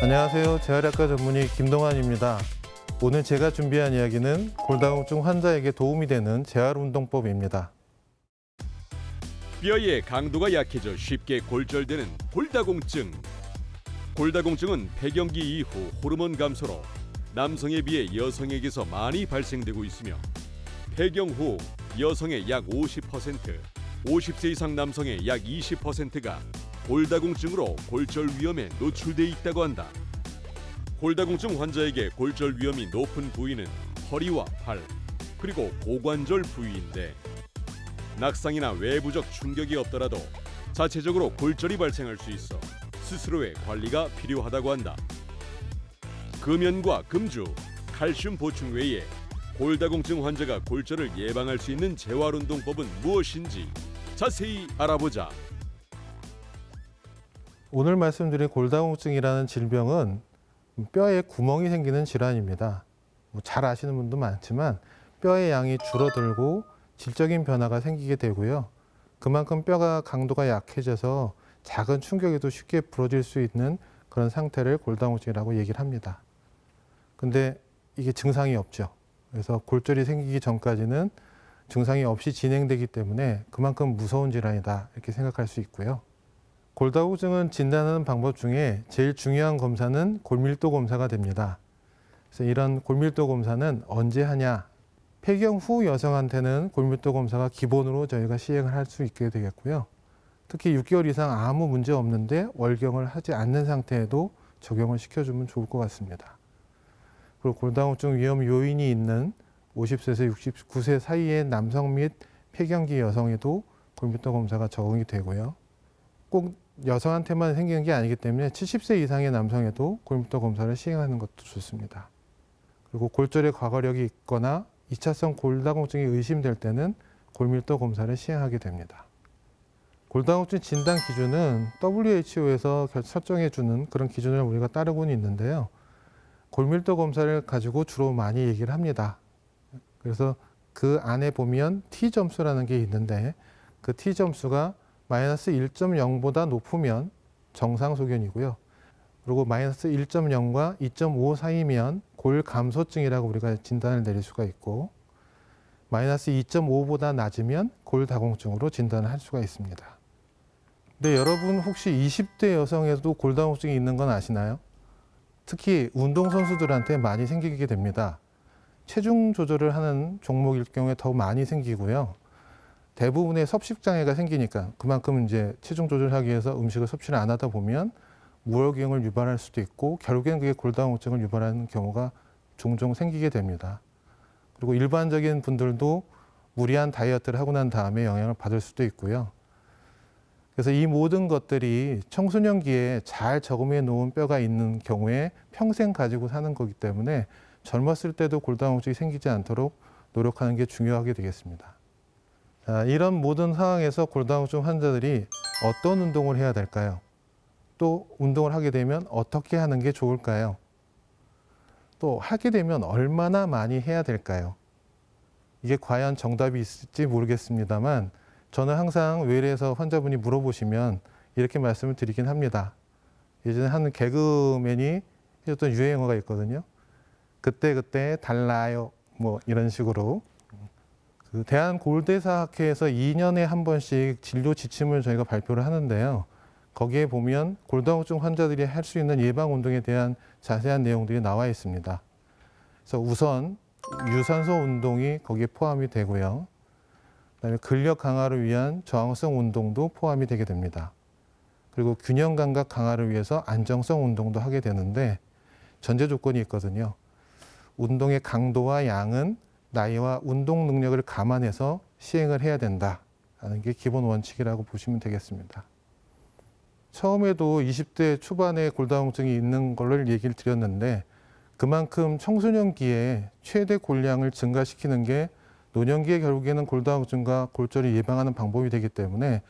안녕하세요. 재활약과 전문의 김동환입니다. 오늘 제가 준비한 이야기는 골다공증 환자에게 도움이 되는 재활운동법입니다. 뼈의 강도가 약해져 쉽게 골절되는 골다공증. 골다공증은 폐경기 이후 호르몬 감소로 남성에 비해 여성에게서 많이 발생되고 있으며 폐경 후 여성의 약 50%, 50세 이상 남성의 약 20%가 골다공증으로 골절 위험에 노출돼 있다고 한다. 골다공증 환자에게 골절 위험이 높은 부위는 허리와 팔, 그리고 고관절 부위인데 낙상이나 외부적 충격이 없더라도 자체적으로 골절이 발생할 수 있어 스스로의 관리가 필요하다고 한다. 금연과 금주, 칼슘 보충 외에 골다공증 환자가 골절을 예방할 수 있는 재활운동법은 무엇인지 자세히 알아보자. 오늘 말씀드린 골다공증이라는 질병은 뼈에 구멍이 생기는 질환입니다. 잘 아시는 분도 많지만 뼈의 양이 줄어들고 질적인 변화가 생기게 되고요. 그만큼 뼈가 강도가 약해져서 작은 충격에도 쉽게 부러질 수 있는 그런 상태를 골다공증이라고 얘기를 합니다. 근데 이게 증상이 없죠. 그래서 골절이 생기기 전까지는 증상이 없이 진행되기 때문에 그만큼 무서운 질환이다 이렇게 생각할 수 있고요. 골다공증은 진단하는 방법 중에 제일 중요한 검사는 골밀도 검사가 됩니다. 그래서 이런 골밀도 검사는 언제 하냐? 폐경 후 여성한테는 골밀도 검사가 기본으로 저희가 시행을 할 수 있게 되겠고요. 특히 6개월 이상 아무 문제 없는데 월경을 하지 않는 상태에도 적용을 시켜주면 좋을 것 같습니다. 그리고 골다공증 위험 요인이 있는 50세에서 69세 사이의 남성 및 폐경기 여성에도 골밀도 검사가 적용이 되고요. 꼭 여성한테만 생기는 게 아니기 때문에 70세 이상의 남성에도 골밀도 검사를 시행하는 것도 좋습니다. 그리고 골절의 과거력이 있거나 2차성 골다공증이 의심될 때는 골밀도 검사를 시행하게 됩니다. 골다공증 진단 기준은 WHO에서 설정해주는 그런 기준을 우리가 따르고는 있는데요. 골밀도 검사를 가지고 주로 많이 얘기를 합니다. 그래서 그 안에 보면 T점수라는 게 있는데 그 T점수가 마이너스 1.0보다 높으면 정상 소견이고요. 그리고 마이너스 1.0과 2.5 사이면 골감소증이라고 우리가 진단을 내릴 수가 있고 마이너스 2.5보다 낮으면 골다공증으로 진단을 할 수가 있습니다. 근데 여러분 혹시 20대 여성에도 골다공증이 있는 건 아시나요? 특히 운동선수들한테 많이 생기게 됩니다. 체중 조절을 하는 종목일 경우에 더 많이 생기고요. 대부분의 섭식장애가 생기니까 그만큼 이제 체중 조절하기 위해서 음식을 섭취를 안 하다 보면 무혈경을 유발할 수도 있고 결국엔 그게 골다공증을 유발하는 경우가 종종 생기게 됩니다. 그리고 일반적인 분들도 무리한 다이어트를 하고 난 다음에 영향을 받을 수도 있고요. 그래서 이 모든 것들이 청소년기에 잘 저금해 놓은 뼈가 있는 경우에 평생 가지고 사는 거기 때문에 젊었을 때도 골다공증이 생기지 않도록 노력하는 게 중요하게 되겠습니다. 자, 이런 모든 상황에서 골다공증 환자들이 어떤 운동을 해야 될까요? 또 운동을 하게 되면 어떻게 하는 게 좋을까요? 또 하게 되면 얼마나 많이 해야 될까요? 이게 과연 정답이 있을지 모르겠습니다만 저는 항상 외래에서 환자분이 물어보시면 이렇게 말씀을 드리긴 합니다. 예전에 한 개그맨이 해줬던 유행어가 있거든요. 그때 달라요. 뭐 이런 식으로. 그 대한골대사학회에서 2년에 한 번씩 진료 지침을 저희가 발표를 하는데요. 거기에 보면 골다공증 환자들이 할 수 있는 예방 운동에 대한 자세한 내용들이 나와 있습니다. 그래서 우선 유산소 운동이 거기에 포함이 되고요. 그다음에 근력 강화를 위한 저항성 운동도 포함이 되게 됩니다. 그리고 균형 감각 강화를 위해서 안정성 운동도 하게 되는데 전제 조건이 있거든요. 운동의 강도와 양은 나이와 운동 능력을 감안해서 시행을 해야 된다는 게 기본 원칙이라고 보시면 되겠습니다. 처음에도 20대 초반에 골다공증이 있는 걸로 얘기를 드렸는데 그만큼 청소년기에 최대 골량을 증가시키는 게 노년기에 결국에는 골다공증과 골절을 예방하는 방법이 되기 때문에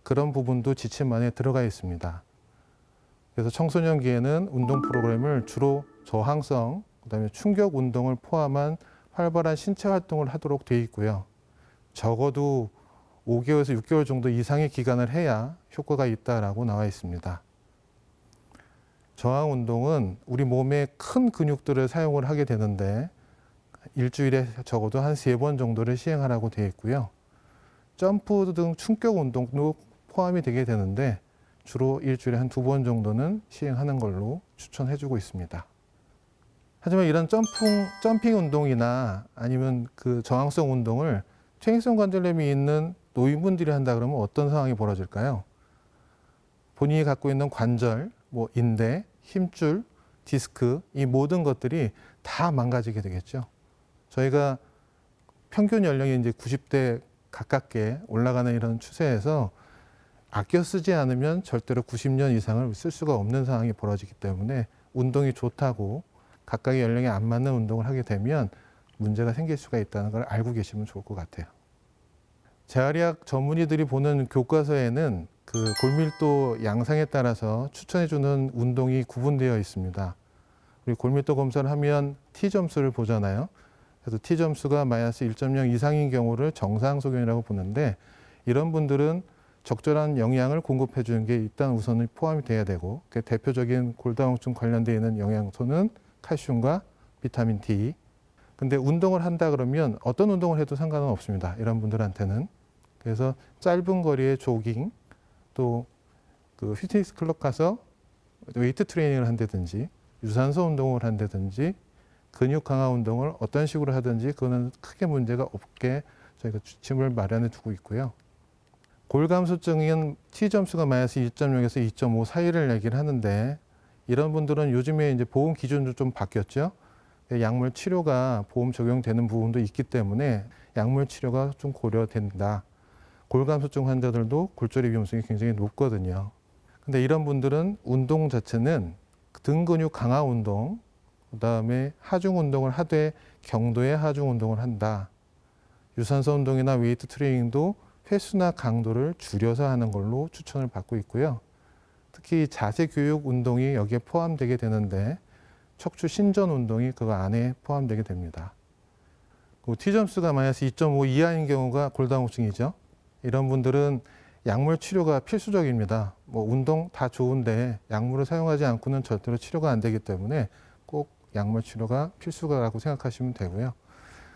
그런 부분도 지침 안에 들어가 있습니다. 그래서 청소년기에는 운동 프로그램을 주로 저항성, 그다음에 충격 운동을 포함한 활발한 신체 활동을 하도록 되어 있고요. 적어도 5개월에서 6개월 정도 이상의 기간을 해야 효과가 있다라고 나와 있습니다. 저항 운동은 우리 몸의 큰 근육들을 사용을 하게 되는데 일주일에 적어도 한 3번 정도를 시행하라고 되어 있고요. 점프 등 충격 운동도 포함이 되게 되는데 주로 일주일에 한 2번 정도는 시행하는 걸로 추천해주고 있습니다. 하지만 이런 점핑 운동이나 아니면 그 저항성 운동을 퇴행성 관절염이 있는 노인분들이 한다 그러면 어떤 상황이 벌어질까요? 본인이 갖고 있는 관절, 인대, 힘줄, 디스크 이 모든 것들이 다 망가지게 되겠죠. 저희가 평균 연령이 이제 90대 가깝게 올라가는 이런 추세에서 아껴 쓰지 않으면 절대로 90년 이상을 쓸 수가 없는 상황이 벌어지기 때문에 운동이 좋다고 각각의 연령에 안 맞는 운동을 하게 되면 문제가 생길 수가 있다는 걸 알고 계시면 좋을 것 같아요. 재활의학 전문의들이 보는 교과서에는 그 골밀도 양상에 따라서 추천해주는 운동이 구분되어 있습니다. 우리 골밀도 검사를 하면 T점수를 보잖아요. 그래서 T점수가 마이너스 1.0 이상인 경우를 정상 소견이라고 보는데 이런 분들은 적절한 영양을 공급해 주는 게 일단 우선은 포함이 돼야 되고 대표적인 골다공증 관련되어 있는 영양소는 칼슘과 비타민 D. 근데 운동을 한다 그러면 어떤 운동을 해도 상관은 없습니다. 이런 분들한테는. 그래서 짧은 거리의 조깅 또 그 피트니스 클럽 가서 웨이트 트레이닝을 한다든지 유산소 운동을 한다든지 근육 강화 운동을 어떤 식으로 하든지 그거는 크게 문제가 없게 저희가 지침을 마련해 두고 있고요. 골감소증은 T점수가 마이너스 2.0에서 2.5 사이를 얘기를 하는데 이런 분들은 요즘에 이제 보험 기준도 좀 바뀌었죠. 약물 치료가 보험 적용되는 부분도 있기 때문에 약물 치료가 좀 고려된다. 골감소증 환자들도 골절의 위험성이 굉장히 높거든요. 근데 이런 분들은 운동 자체는 등 근육 강화 운동, 그다음에 하중 운동을 하되 경도의 하중 운동을 한다. 유산소 운동이나 웨이트 트레이닝도 횟수나 강도를 줄여서 하는 걸로 추천을 받고 있고요. 특히 자세 교육 운동이 여기에 포함되게 되는데 척추 신전 운동이 그 안에 포함되게 됩니다. T점수가 마이너스 2.5 이하인 경우가 골다공증이죠. 이런 분들은 약물 치료가 필수적입니다. 운동 다 좋은데 약물을 사용하지 않고는 절대로 치료가 안 되기 때문에 꼭 약물 치료가 필수라고 생각하시면 되고요.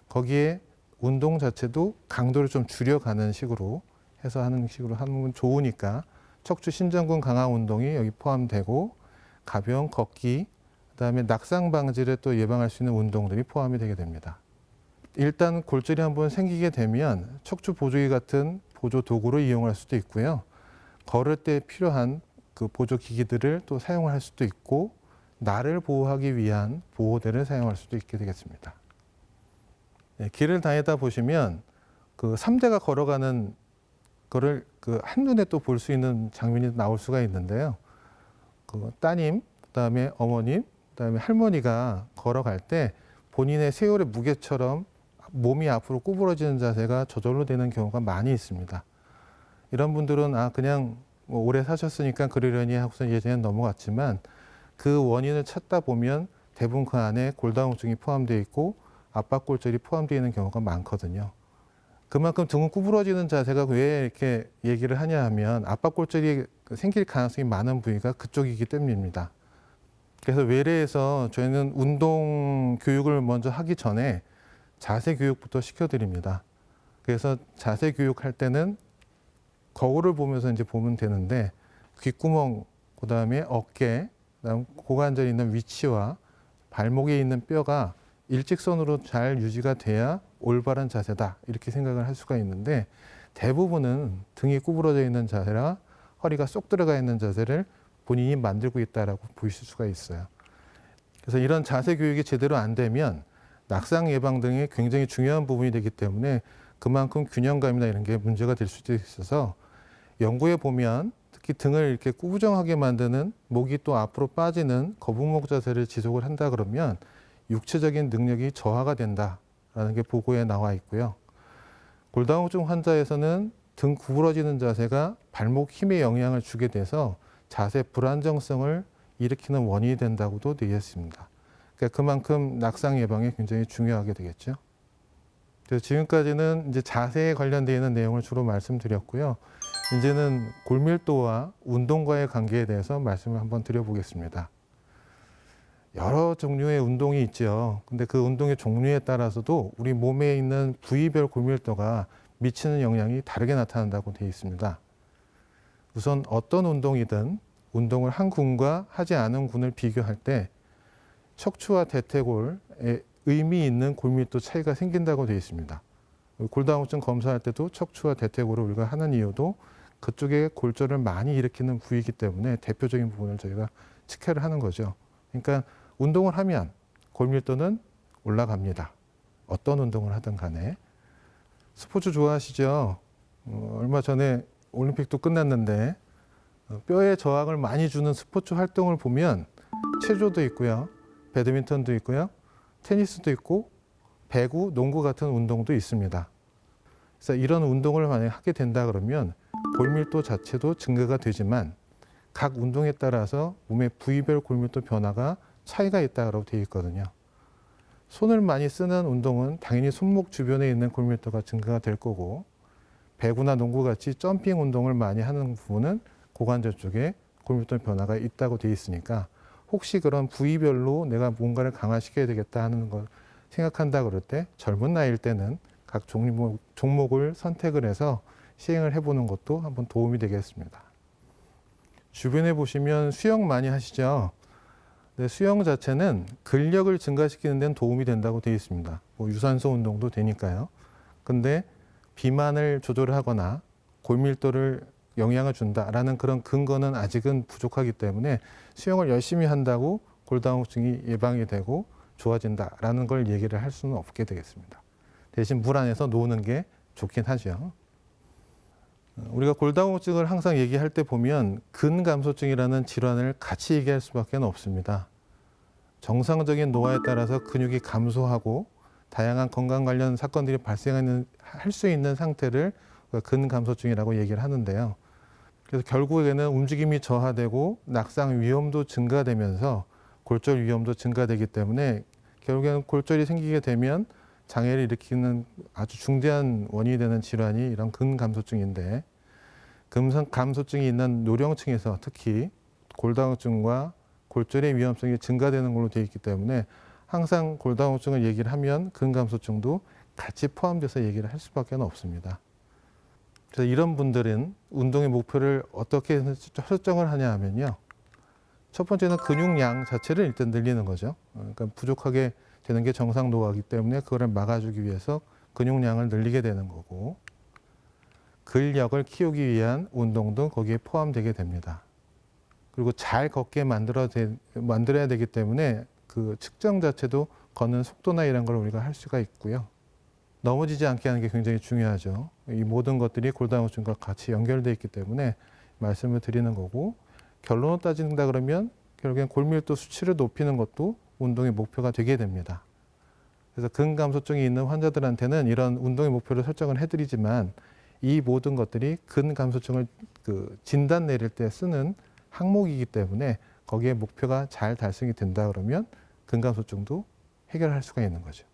거기에 운동 자체도 강도를 좀 줄여가는 식으로 해서 하는 식으로 하면 좋으니까 척추 신전근 강화 운동이 여기 포함되고 가벼운 걷기, 그다음에 낙상 방지를 또 예방할 수 있는 운동들이 포함이 되게 됩니다. 일단 골절이 한번 생기게 되면 척추 보조기 같은 보조 도구를 이용할 수도 있고요. 걸을 때 필요한 그 보조 기기들을 또 사용할 수도 있고 나를 보호하기 위한 보호대를 사용할 수도 있게 되겠습니다. 길을 다니다 보시면 그 3대가 걸어가는 거를 그 한눈에 또 볼 수 있는 장면이 나올 수가 있는데요. 그 따님, 그다음에 어머님, 그다음에 할머니가 걸어갈 때 본인의 세월의 무게처럼 몸이 앞으로 구부러지는 자세가 저절로 되는 경우가 많이 있습니다. 이런 분들은 그냥 오래 사셨으니까 그러려니 하고서 예전에 넘어갔지만 그 원인을 찾다 보면 대부분 그 안에 골다공증이 포함되어 있고 압박골절이 포함되어 있는 경우가 많거든요. 그만큼 등은 구부러지는 자세가 왜 이렇게 얘기를 하냐 하면 압박골절이 생길 가능성이 많은 부위가 그쪽이기 때문입니다. 그래서 외래에서 저희는 운동 교육을 먼저 하기 전에 자세 교육부터 시켜드립니다. 그래서 자세 교육할 때는 거울을 보면서 이제 보면 되는데 귓구멍, 그다음에 어깨, 그다음 고관절에 있는 위치와 발목에 있는 뼈가 일직선으로 잘 유지가 돼야 올바른 자세다 이렇게 생각을 할 수가 있는데 대부분은 등이 구부러져 있는 자세라 허리가 쏙 들어가 있는 자세를 본인이 만들고 있다라고 보실 수가 있어요. 그래서 이런 자세 교육이 제대로 안 되면 낙상 예방 등이 굉장히 중요한 부분이 되기 때문에 그만큼 균형감이나 이런 게 문제가 될 수도 있어서 연구에 보면 특히 등을 이렇게 꾸부정하게 만드는 목이 또 앞으로 빠지는 거북목 자세를 지속을 한다 그러면 육체적인 능력이 저하가 된다라는 게 보고에 나와 있고요. 골다공증 환자에서는 등 구부러지는 자세가 발목 힘에 영향을 주게 돼서 자세 불안정성을 일으키는 원인이 된다고도 되어 있습니다. 그러니까 그만큼 낙상 예방에 굉장히 중요하게 되겠죠. 그래서 지금까지는 이제 자세에 관련되어 있는 내용을 주로 말씀드렸고요. 이제는 골밀도와 운동과의 관계에 대해서 말씀을 한번 드려보겠습니다. 여러 종류의 운동이 있죠. 근데 그 운동의 종류에 따라서도 우리 몸에 있는 부위별 골밀도가 미치는 영향이 다르게 나타난다고 되어 있습니다. 우선 어떤 운동이든 운동을 한 군과 하지 않은 군을 비교할 때 척추와 대퇴골에 의미 있는 골밀도 차이가 생긴다고 되어 있습니다. 골다공증 검사할 때도 척추와 대퇴골을 우리가 하는 이유도 그쪽에 골절을 많이 일으키는 부위이기 때문에 대표적인 부분을 저희가 측회를 하는 거죠. 그러니까 운동을 하면 골밀도는 올라갑니다. 어떤 운동을 하든 간에. 스포츠 좋아하시죠? 얼마 전에 올림픽도 끝났는데 뼈에 저항을 많이 주는 스포츠 활동을 보면 체조도 있고요. 배드민턴도 있고요. 테니스도 있고 배구, 농구 같은 운동도 있습니다. 그래서 이런 운동을 만약에 하게 된다 그러면 골밀도 자체도 증가가 되지만 각 운동에 따라서 몸의 부위별 골밀도 변화가 차이가 있다고 되어 있거든요. 손을 많이 쓰는 운동은 당연히 손목 주변에 있는 골밀도가 증가가 될 거고 배구나 농구 같이 점핑 운동을 많이 하는 부분은 고관절 쪽에 골밀도 변화가 있다고 되어 있으니까 혹시 그런 부위별로 내가 뭔가를 강화시켜야 되겠다 하는 걸 생각한다 그럴 때 젊은 나이일 때는 각 종목을 선택을 해서 시행을 해보는 것도 한번 도움이 되겠습니다. 주변에 보시면 수영 많이 하시죠? 근데 수영 자체는 근력을 증가시키는 데는 도움이 된다고 되어 있습니다. 뭐 유산소 운동도 되니까요. 근데 비만을 조절하거나 골밀도를 영향을 준다라는 그런 근거는 아직은 부족하기 때문에 수영을 열심히 한다고 골다공증이 예방이 되고 좋아진다라는 걸 얘기를 할 수는 없게 되겠습니다. 대신 물 안에서 노는 게 좋긴 하죠. 우리가 골다공증을 항상 얘기할 때 보면 근감소증이라는 질환을 같이 얘기할 수밖에 없습니다. 정상적인 노화에 따라서 근육이 감소하고 다양한 건강 관련 사건들이 할 수 있는 상태를 근감소증이라고 얘기를 하는데요. 그래서 결국에는 움직임이 저하되고 낙상 위험도 증가되면서 골절 위험도 증가되기 때문에 결국에는 골절이 생기게 되면 장애를 일으키는 아주 중대한 원인이 되는 질환이 이런 근감소증인데 근감소증이 있는 노령층에서 특히 골다공증과 골절의 위험성이 증가되는 걸로 되어 있기 때문에 항상 골다공증을 얘기를 하면 근감소증도 같이 포함돼서 얘기를 할 수밖에 없습니다. 그래서 이런 분들은 운동의 목표를 어떻게 설정을 하냐 하면요. 첫 번째는 근육량 자체를 일단 늘리는 거죠. 그러니까 부족하게 되는 게 정상 노화이기 때문에 그거를 막아주기 위해서 근육량을 늘리게 되는 거고 근력을 키우기 위한 운동도 거기에 포함되게 됩니다. 그리고 잘 걷게 만들어야 되기 때문에 그 측정 자체도 걷는 속도나 이런 걸 우리가 할 수가 있고요. 넘어지지 않게 하는 게 굉장히 중요하죠. 이 모든 것들이 골다공증과 같이 연결되어 있기 때문에 말씀을 드리는 거고 결론을 따진다 그러면 결국엔 골밀도 수치를 높이는 것도 운동의 목표가 되게 됩니다. 그래서 근감소증이 있는 환자들한테는 이런 운동의 목표를 설정을 해드리지만 이 모든 것들이 근감소증을 진단 내릴 때 쓰는 항목이기 때문에 거기에 목표가 잘 달성이 된다 그러면 근감소증도 해결할 수가 있는 거죠.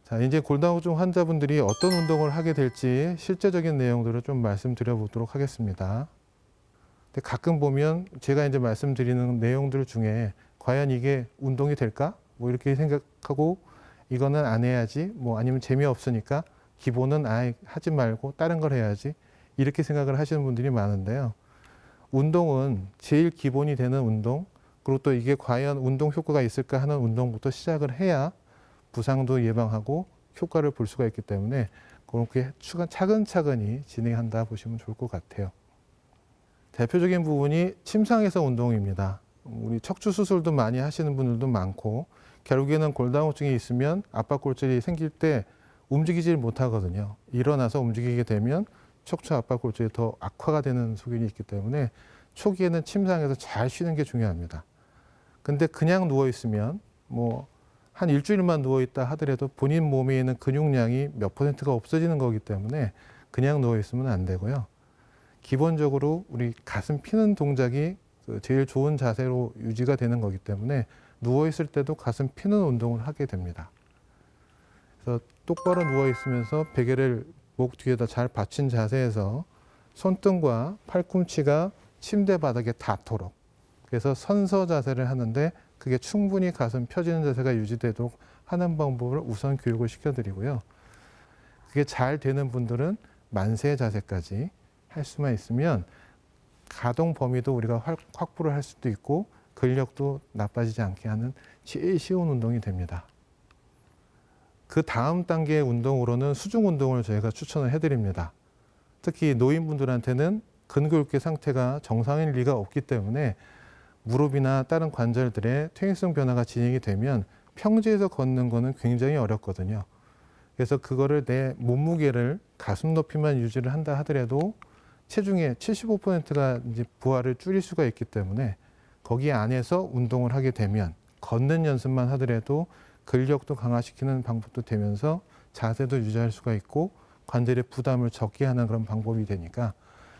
자, 이제 골다공증 환자분들이 어떤 운동을 하게 될지 실제적인 내용들을 좀 말씀드려 보도록 하겠습니다. 근데 가끔 보면 제가 이제 말씀드리는 내용들 중에 과연 이게 운동이 될까? 뭐 이렇게 생각하고 이거는 안 해야지, 뭐 아니면 재미없으니까 기본은 아예 하지 말고 다른 걸 해야지 이렇게 생각을 하시는 분들이 많은데요. 운동은 제일 기본이 되는 운동, 그리고 또 이게 과연 운동 효과가 있을까 하는 운동부터 시작을 해야 부상도 예방하고 효과를 볼 수가 있기 때문에 그렇게 차근차근히 진행한다 보시면 좋을 것 같아요. 대표적인 부분이 침상에서 운동입니다. 우리 척추 수술도 많이 하시는 분들도 많고 결국에는 골다공증이 있으면 압박골절이 생길 때 움직이질 못하거든요. 일어나서 움직이게 되면 척추 압박골절이 더 악화가 되는 소견이 있기 때문에 초기에는 침상에서 잘 쉬는 게 중요합니다. 근데 그냥 누워 있으면 뭐 한 일주일만 누워 있다 하더라도 본인 몸에 있는 근육량이 몇 %가 없어지는 거기 때문에 그냥 누워 있으면 안 되고요. 기본적으로 우리 가슴 피는 동작이 제일 좋은 자세로 유지가 되는 거기 때문에 누워 있을 때도 가슴 피는 운동을 하게 됩니다. 그래서 똑바로 누워 있으면서 베개를 목 뒤에다 잘 받친 자세에서 손등과 팔꿈치가 침대 바닥에 닿도록, 그래서 선서 자세를 하는데 그게 충분히 가슴 펴지는 자세가 유지되도록 하는 방법을 우선 교육을 시켜드리고요. 그게 잘 되는 분들은 만세 자세까지 할 수만 있으면 가동 범위도 우리가 확보를 할 수도 있고 근력도 나빠지지 않게 하는 제일 쉬운 운동이 됩니다. 그 다음 단계의 운동으로는 수중 운동을 저희가 추천을 해드립니다. 특히 노인분들한테는 근골격 상태가 정상일 리가 없기 때문에 무릎이나 다른 관절들의 퇴행성 변화가 진행이 되면 평지에서 걷는 거는 굉장히 어렵거든요. 그래서 그거를 내 몸무게를 가슴 높이만 유지를 한다 하더라도 체중의 75%가 이제 부하를 줄일 수가 있기 때문에 거기 안에서 운동을 하게 되면 걷는 연습만 하더라도 근력도 강화시키는 방법도 되면서 자세도 유지할 수가 있고 관절의 부담을 적게 하는 그런 방법이 되니까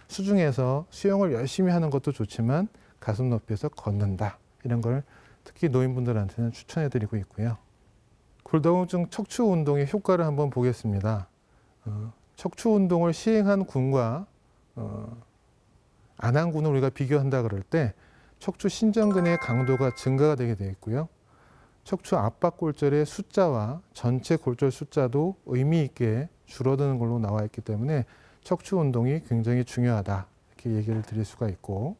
수중에서 수영을 열심히 하는 것도 좋지만 가슴 높이에서 걷는다. 이런 걸 특히 노인분들한테는 추천해드리고 있고요. 골다공증 척추 운동의 효과를 한번 보겠습니다. 척추 운동을 시행한 군과 안 한 군을 우리가 비교한다 그럴 때 척추 신전근의 강도가 증가가 되게 되어 있고요. 척추 압박 골절의 숫자와 전체 골절 숫자도 의미 있게 줄어드는 걸로 나와 있기 때문에 척추 운동이 굉장히 중요하다 이렇게 얘기를 드릴 수가 있고,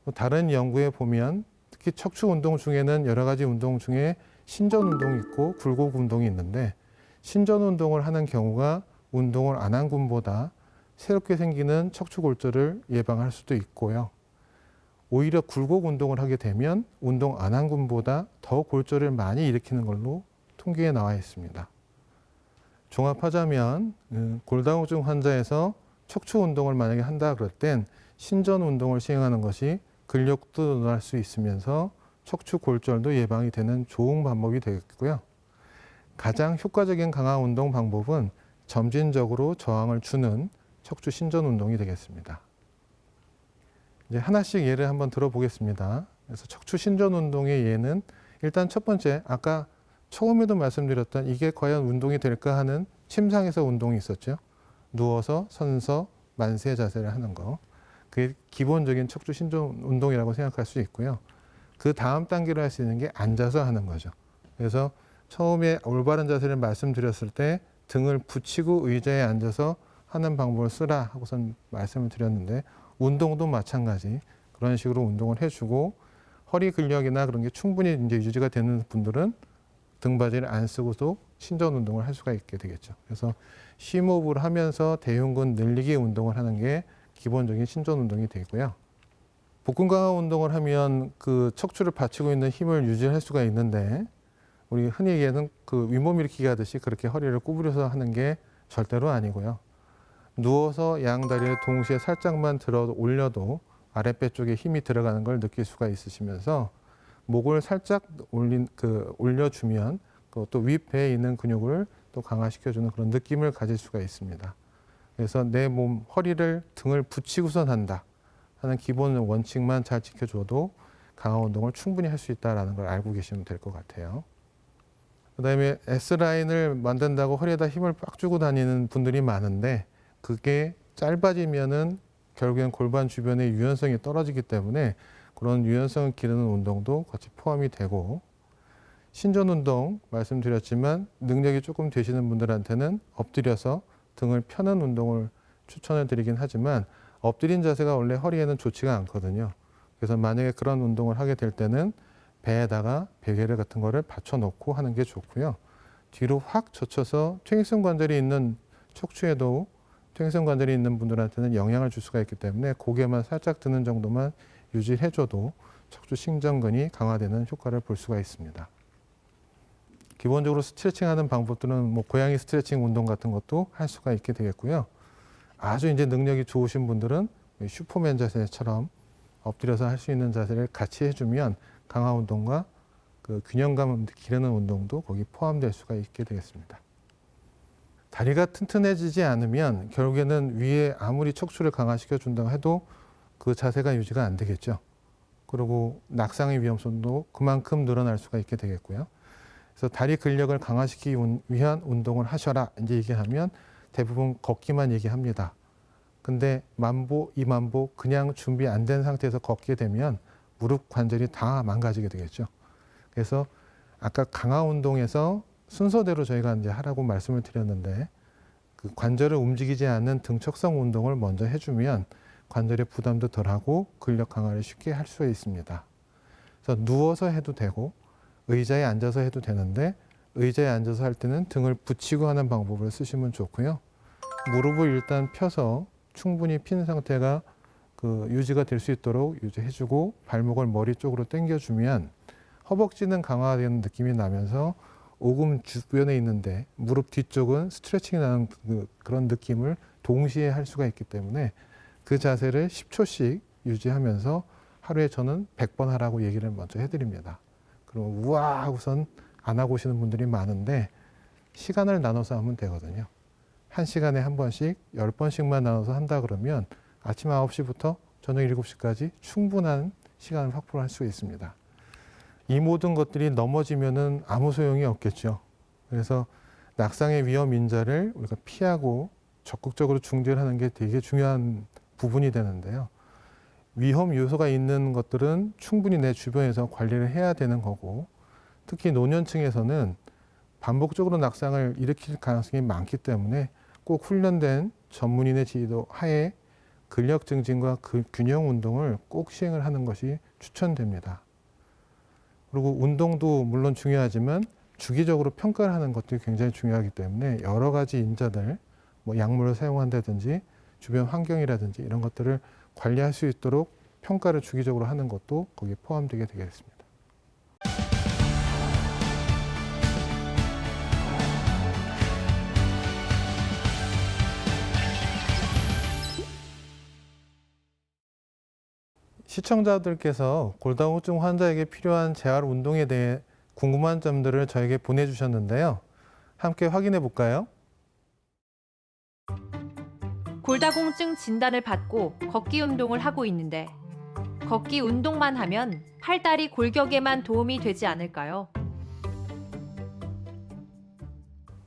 또 다른 연구에 보면 특히 척추 운동 중에는 여러 가지 운동 중에 신전 운동이 있고 굴곡 운동이 있는데 신전 운동을 하는 경우가 운동을 안 한 군보다 새롭게 생기는 척추 골절을 예방할 수도 있고요. 오히려 굴곡 운동을 하게 되면 운동 안 한 군보다 더 골절을 많이 일으키는 걸로 통계에 나와 있습니다. 종합하자면 골다공증 환자에서 척추 운동을 만약에 한다 그럴 땐 신전 운동을 시행하는 것이 근력도 늘어날 수 있으면서 척추 골절도 예방이 되는 좋은 방법이 되겠고요. 가장 효과적인 강화 운동 방법은 점진적으로 저항을 주는 척추 신전 운동이 되겠습니다. 이제 하나씩 예를 한번 들어보겠습니다. 그래서 척추 신전 운동의 예는 일단 첫 번째, 아까 처음에도 말씀드렸던 이게 과연 운동이 될까 하는 침상에서 운동이 있었죠. 누워서 서서 만세 자세를 하는 거. 그게 기본적인 척추 신전 운동이라고 생각할 수 있고요. 그 다음 단계로 할 수 있는 게 앉아서 하는 거죠. 그래서 처음에 올바른 자세를 말씀드렸을 때 등을 붙이고 의자에 앉아서 하는 방법을 쓰라 하고선 말씀을 드렸는데 운동도 마찬가지 그런 식으로 운동을 해주고 허리 근력이나 그런 게 충분히 이제 유지가 되는 분들은 등받이를 안 쓰고도 신전 운동을 할 수가 있게 되겠죠. 그래서 심호흡을 하면서 대흉근 늘리기 운동을 하는 게 기본적인 신전 운동이 되고요. 복근 강화 운동을 하면 그 척추를 받치고 있는 힘을 유지할 수가 있는데 우리 흔히 얘기하는 그 윗몸 일으키기 하듯이 그렇게 허리를 구부려서 하는 게 절대로 아니고요. 누워서 양 다리를 동시에 살짝만 들어 올려도 아랫배 쪽에 힘이 들어가는 걸 느낄 수가 있으시면서 목을 살짝 올려주면 또 윗배에 있는 근육을 또 강화시켜주는 그런 느낌을 가질 수가 있습니다. 그래서 내 몸 허리를 등을 붙이고선 한다 하는 기본 원칙만 잘 지켜줘도 강화 운동을 충분히 할 수 있다는 걸 알고 계시면 될 것 같아요. 그다음에 S라인을 만든다고 허리에다 힘을 빡 주고 다니는 분들이 많은데 그게 짧아지면은 결국엔 골반 주변의 유연성이 떨어지기 때문에 그런 유연성을 기르는 운동도 같이 포함이 되고, 신전 운동 말씀드렸지만 능력이 조금 되시는 분들한테는 엎드려서 등을 펴는 운동을 추천을 드리긴 하지만 엎드린 자세가 원래 허리에는 좋지가 않거든요. 그래서 만약에 그런 운동을 하게 될 때는 배에다가 베개를 같은 거를 받쳐 놓고 하는 게 좋고요. 뒤로 확 젖혀서 퇴행성 관절이 있는 척추에도 퇴행성 관절이 있는 분들한테는 영향을 줄 수가 있기 때문에 고개만 살짝 드는 정도만 유지해줘도 척추 신전근이 강화되는 효과를 볼 수가 있습니다. 기본적으로 스트레칭하는 방법들은 뭐 고양이 스트레칭 운동 같은 것도 할 수가 있게 되겠고요. 아주 이제 능력이 좋으신 분들은 슈퍼맨 자세처럼 엎드려서 할 수 있는 자세를 같이 해주면 강화 운동과 그 균형감을 기르는 운동도 거기 포함될 수가 있게 되겠습니다. 다리가 튼튼해지지 않으면 결국에는 위에 아무리 척추를 강화시켜 준다고 해도 그 자세가 유지가 안 되겠죠. 그리고 낙상의 위험성도 그만큼 늘어날 수가 있게 되겠고요. 그래서 다리 근력을 강화시키기 위한 운동을 하셔라 이제 얘기하면 대부분 걷기만 얘기합니다. 근데 만보, 이만보 그냥 준비 안 된 상태에서 걷게 되면 무릎 관절이 다 망가지게 되겠죠. 그래서 아까 강화 운동에서 순서대로 저희가 이제 하라고 말씀을 드렸는데 그 관절을 움직이지 않는 등척성 운동을 먼저 해주면 관절의 부담도 덜하고 근력 강화를 쉽게 할 수 있습니다. 그래서 누워서 해도 되고 의자에 앉아서 해도 되는데 의자에 앉아서 할 때는 등을 붙이고 하는 방법을 쓰시면 좋고요. 무릎을 일단 펴서 충분히 핀 상태가 유지가 될 수 있도록 유지해주고 발목을 머리 쪽으로 당겨주면 허벅지는 강화되는 느낌이 나면서 오금 주변에 있는데 무릎 뒤쪽은 스트레칭이 나는 그런 느낌을 동시에 할 수가 있기 때문에 그 자세를 10초씩 유지하면서 하루에 저는 100번 하라고 얘기를 먼저 해드립니다. 그럼 우와 하고선 안 하고 오시는 분들이 많은데 시간을 나눠서 하면 되거든요. 1시간에 한 번씩 10번씩만 나눠서 한다 그러면 아침 9시부터 저녁 7시까지 충분한 시간을 확보할 수 있습니다. 이 모든 것들이 넘어지면은 아무 소용이 없겠죠. 그래서 낙상의 위험 인자를 우리가 피하고 적극적으로 중재하는 게 되게 중요한 부분이 되는데요. 위험 요소가 있는 것들은 충분히 내 주변에서 관리를 해야 되는 거고, 특히 노년층에서는 반복적으로 낙상을 일으킬 가능성이 많기 때문에 꼭 훈련된 전문인의 지도 하에 근력 증진과 균형 운동을 꼭 시행을 하는 것이 추천됩니다. 그리고 운동도 물론 중요하지만 주기적으로 평가를 하는 것도 굉장히 중요하기 때문에 여러 가지 인자들, 뭐 약물을 사용한다든지 주변 환경이라든지 이런 것들을 관리할 수 있도록 평가를 주기적으로 하는 것도 거기에 포함되게 되겠습니다. 시청자들께서 골다공증 환자에게 필요한 재활 운동에 대해 궁금한 점들을 저에게 보내주셨는데요. 함께 확인해 볼까요? 골다공증 진단을 받고 걷기 운동을 하고 있는데 걷기 운동만 하면 팔다리 골격에만 도움이 되지 않을까요?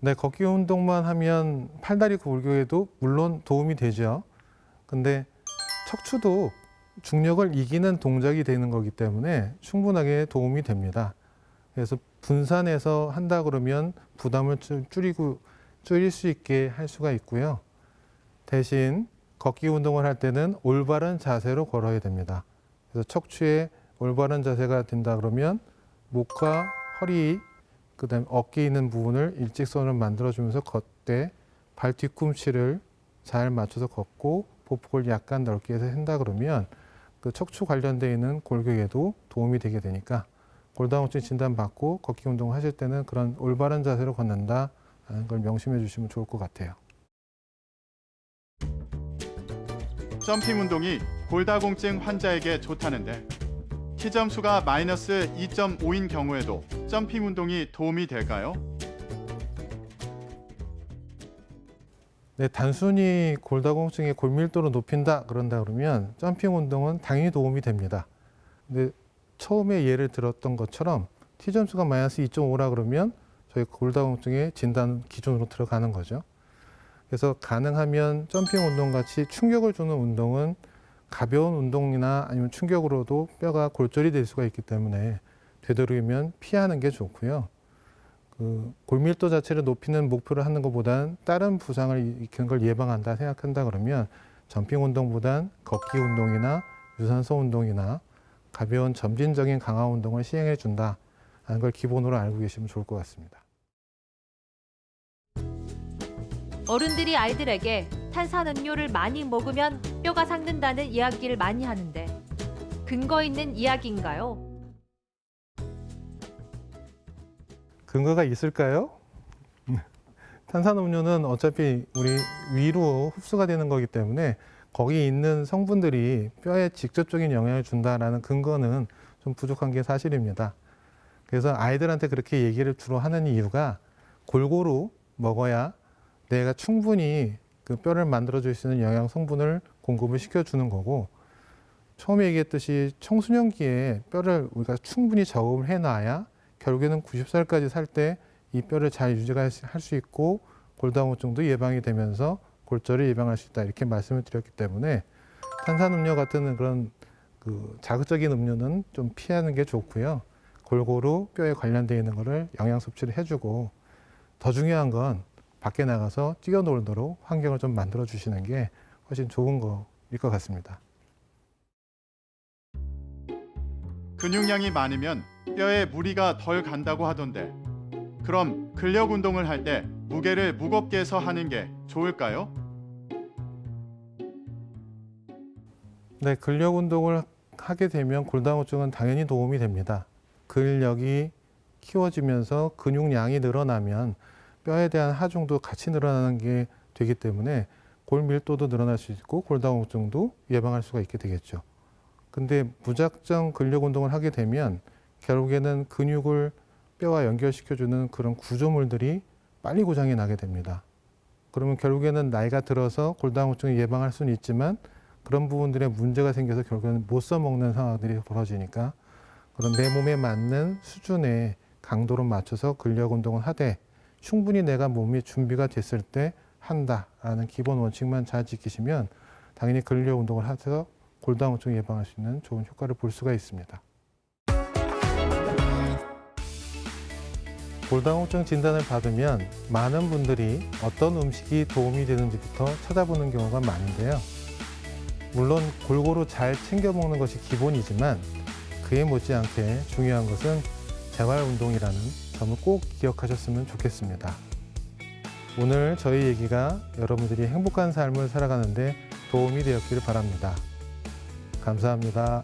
네, 걷기 운동만 하면 팔다리 골격에도 물론 도움이 되죠. 근데 척추도 중력을 이기는 동작이 되는 거기 때문에 충분하게 도움이 됩니다. 그래서 분산해서 한다 그러면 부담을 줄일 수 있게 할 수가 있고요. 대신 걷기 운동을 할 때는 올바른 자세로 걸어야 됩니다. 그래서 척추의 올바른 자세가 된다 그러면 목과 허리, 그다음에 어깨에 있는 부분을 일직선으로 만들어주면서 걷되 발 뒤꿈치를 잘 맞춰서 걷고 보폭을 약간 넓게 해서 한다 그러면 그 척추 관련되어 있는 골격에도 도움이 되게 되니까 골다공증 진단받고 걷기 운동을 하실 때는 그런 올바른 자세로 걷는다 하는 걸 명심해 주시면 좋을 것 같아요. 점핑 운동이 골다공증 환자에게 좋다는데 키 점수가 마이너스 2.5인 경우에도 점핑 운동이 도움이 될까요? 네, 단순히 골다공증의 골밀도를 높인다 그런다 그러면 점핑 운동은 당연히 도움이 됩니다. 근데 처음에 예를 들었던 것처럼 T 점수가 마이너스 2.5라 그러면 저희 골다공증의 진단 기준으로 들어가는 거죠. 그래서 가능하면 점핑 운동 같이 충격을 주는 운동은 가벼운 운동이나 아니면 충격으로도 뼈가 골절이 될 수가 있기 때문에 되도록이면 피하는 게 좋고요. 골밀도 자체를 높이는 목표를 하는 것보다는 다른 부상을 일으키는 걸 예방한다 생각한다 그러면 점핑 운동보단 걷기 운동이나 유산소 운동이나 가벼운 점진적인 강화 운동을 시행해 준다 하는 걸 기본으로 알고 계시면 좋을 것 같습니다. 어른들이 아이들에게 탄산음료를 많이 먹으면 뼈가 삭는다는 이야기를 많이 하는데 근거 있는 이야기인가요? 근거가 있을까요? 탄산음료는 어차피 우리 위로 흡수가 되는 거기 때문에 거기 있는 성분들이 뼈에 직접적인 영향을 준다라는 근거는 좀 부족한 게 사실입니다. 그래서 아이들한테 그렇게 얘기를 주로 하는 이유가 골고루 먹어야 내가 충분히 그 뼈를 만들어줄 수 있는 영양 성분을 공급을 시켜주는 거고, 처음에 얘기했듯이 청소년기에 뼈를 우리가 충분히 적응을 해놔야 결국에는 90살까지 살 때 이 뼈를 잘 유지할 수 있고 골다공증도 예방이 되면서 골절을 예방할 수 있다 이렇게 말씀을 드렸기 때문에 탄산음료 같은 그런 자극적인 음료는 좀 피하는 게 좋고요. 골고루 뼈에 관련되어 있는 것을 영양 섭취를 해주고, 더 중요한 건 밖에 나가서 뛰어놀도록 환경을 좀 만들어 주시는 게 훨씬 좋은 거일 것 같습니다. 근육량이 많으면 뼈에 무리가 덜 간다고 하던데, 그럼 근력 운동을 할 때 무게를 무겁게 해서 하는 게 좋을까요? 네, 근력 운동을 하게 되면 골다공증은 당연히 도움이 됩니다. 근력이 키워지면서 근육량이 늘어나면 뼈에 대한 하중도 같이 늘어나는 게 되기 때문에 골 밀도도 늘어날 수 있고 골다공증도 예방할 수가 있게 되겠죠. 근데 무작정 근력 운동을 하게 되면 결국에는 근육을 뼈와 연결시켜주는 그런 구조물들이 빨리 고장이 나게 됩니다. 그러면 결국에는 나이가 들어서 골다공증을 예방할 수는 있지만 그런 부분들에 문제가 생겨서 결국에는 못 써먹는 상황들이 벌어지니까, 그런 내 몸에 맞는 수준의 강도로 맞춰서 근력 운동을 하되 충분히 내가 몸이 준비가 됐을 때 한다라는 기본 원칙만 잘 지키시면 당연히 근력 운동을 해서 골다공증 예방할 수 있는 좋은 효과를 볼 수가 있습니다. 골다공증 진단을 받으면 많은 분들이 어떤 음식이 도움이 되는지부터 찾아보는 경우가 많은데요. 물론 골고루 잘 챙겨 먹는 것이 기본이지만 그에 못지않게 중요한 것은 재활운동이라는 점을 꼭 기억하셨으면 좋겠습니다. 오늘 저희 얘기가 여러분들이 행복한 삶을 살아가는 데 도움이 되었기를 바랍니다. 감사합니다.